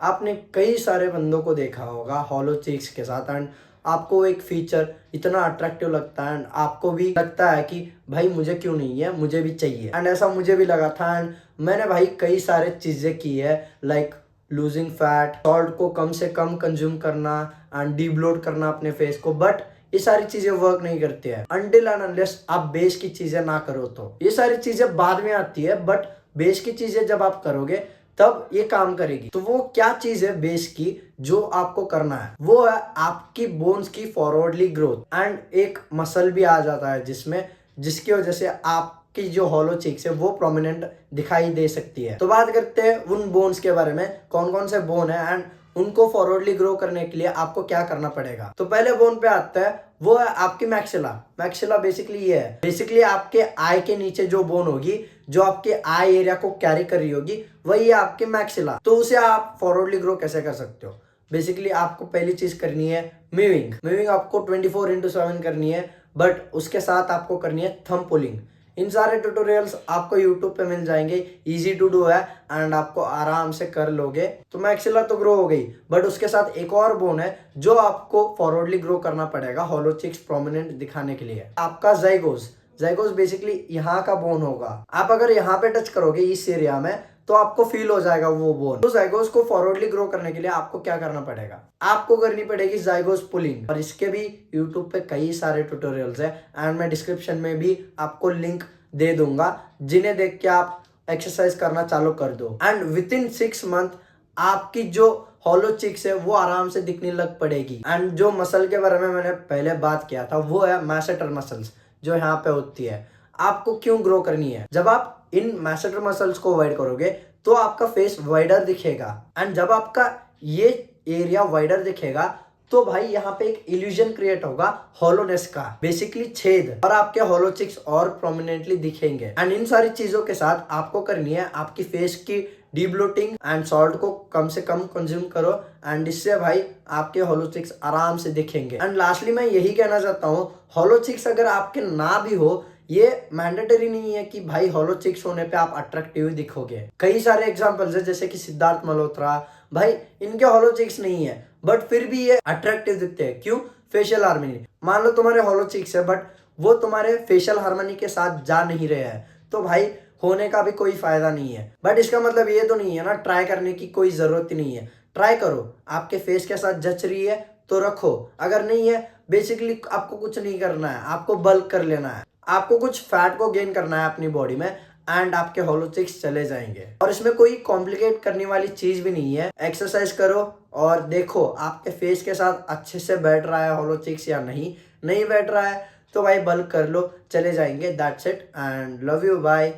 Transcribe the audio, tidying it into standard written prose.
आपने कई सारे बंदों को देखा होगा हॉलो चिक्स के साथ एंड आपको एक फीचर इतना अट्रैक्टिव लगता है एंड आपको भी लगता है कि भाई मुझे क्यों नहीं है, मुझे भी चाहिए। एंड ऐसा मुझे भी लगा था एंड मैंने भाई कई सारे चीज़ें की है, लाइक लूजिंग फैट, सॉल्ट को कम से कम कंज्यूम करना एंड डीब्लोट करना अपने फेस को। बट ये सारी चीजें वर्क नहीं करती है अनटिल एंड अनलेस आप बेस की चीजें ना करो। तो ये सारी चीजें बाद में आती है, बट बेस की चीजें जब आप करोगे तब ये काम करेगी। तो वो क्या चीज है बेस की जो आपको करना है, वो है आपकी बोन्स की फॉरवर्डली ग्रोथ एंड एक मसल भी आ जाता है जिसमें, जिसकी वजह से आपकी जो हॉलो चिक्स है वो प्रोमिनेंट दिखाई दे सकती है। तो बात करते हैं उन बोन्स के बारे में, कौन कौन से बोन है एंड उनको फॉरवर्डली ग्रो करने के लिए आपको क्या करना पड़ेगा। तो पहले बोन पे आता है, वो है आपकी मैक्सिला। मैक्सिला बेसिकली ये है, बेसिकली आपके आई के नीचे जो बोन होगी, जो आपके आई एरिया को कैरी कर रही होगी, वही है आपकी मैक्सिला। तो उसे आप फॉरवर्डली ग्रो कैसे कर सकते हो? बेसिकली आपको पहली चीज करनी है मूविंग। मूविंग आपको 24/7 करनी है, बट उसके साथ आपको करनी है थंब पुलिंग। इन सारे ट्यूटोरियल्स आपको यूट्यूब पे मिल जाएंगे, इजी टू डू है एंड आपको आराम से कर लोगे। तो मैक्सिला तो ग्रो हो गई, बट उसके साथ एक और बोन है जो आपको फॉरवर्डली ग्रो करना पड़ेगा हॉलो चिक्स प्रोमिनेंट दिखाने के लिए, आपका जाइगोस। जाइगोस बेसिकली यहाँ का बोन होगा। आप अगर यहाँ पे टच करोगे इस एरिया में तो आपको फील हो जाएगा वो बोन। तो जाइगोस को फॉरवर्डली ग्रो करने के लिए आपको क्या करना पड़ेगा? आपको करनी पड़ेगी जाइगोस पुलिंग, और इसके भी यूट्यूब पे कई सारे ट्यूटोरियल्स है एंड मैं डिस्क्रिप्शन में भी आपको लिंक दे दूंगा, जिन्हें देख के आप एक्सरसाइज करना चालू कर दो एंड विद इन 6 मंथ आपकी जो हॉलो चिक्स है वो आराम से दिखने लग पड़ेगी। एंड जो मसल के बारे में मैंने पहले बात किया था वो है मैसेटर मसल्स, जो यहाँ पे होती है। आपको क्यों ग्रो करनी है? जब आप इन मैसेटर मसल्स को वाइड करोगे तो आपका फेस वाइडर दिखेगा एंड जब आपका ये एरिया वाइडर दिखेगा तो भाई यहाँ पे एक इल्यूजन क्रिएट होगा हॉलोनेस का, बेसिकली छेद, और आपके हॉलो चिक्स और प्रोमिनेंटली दिखेंगे। एंड इन सारी चीजों के साथ आपको करनी है आपकी फेस की डीब्लोटिंग एंड सॉल्ट को कम से कम कंज्यूम करो एंड इससे भाई आपके हॉलो चिक्स आराम से दिखेंगे। एंड लास्टली मैं यही कहना चाहता हूँ, हॉलो चिक्स अगर आपके ना भी हो, ये मैंडेटरी नहीं है कि भाई हॉलो चिक्स होने पे आप अट्रैक्टिव दिखोगे। कई सारे एग्जांपल्स है, जैसे कि सिद्धार्थ मल्होत्रा, भाई इनके हॉलो चिक्स नहीं है बट फिर भी ये अट्रैक्टिव दिखते हैं। क्यों? Facial harmony. मान लो तुम्हारे हॉलो चिक्स है बट वो तुम्हारे फेशियल हार्मनी के साथ जा नहीं रहे हैं, तो भाई होने का भी कोई फायदा नहीं है। बट इसका मतलब ये तो नहीं है ना ट्राई करने की कोई जरूरत ही नहीं है। ट्राई करो, आपके फेस के साथ जच रही है तो रखो, अगर नहीं है बेसिकली आपको कुछ नहीं करना है, आपको बल्क कर लेना है, आपको कुछ फैट को गेन करना है अपनी बॉडी में एंड आपके हॉलो चिक्स चले जाएंगे। और इसमें कोई कॉम्प्लिकेट करने वाली चीज भी नहीं है। एक्सरसाइज करो और देखो आपके फेस के साथ अच्छे से बैठ रहा है हॉलो चिक्स या नहीं बैठ रहा है तो भाई बल्क कर लो, चले जाएंगे। That's it and love you, bye.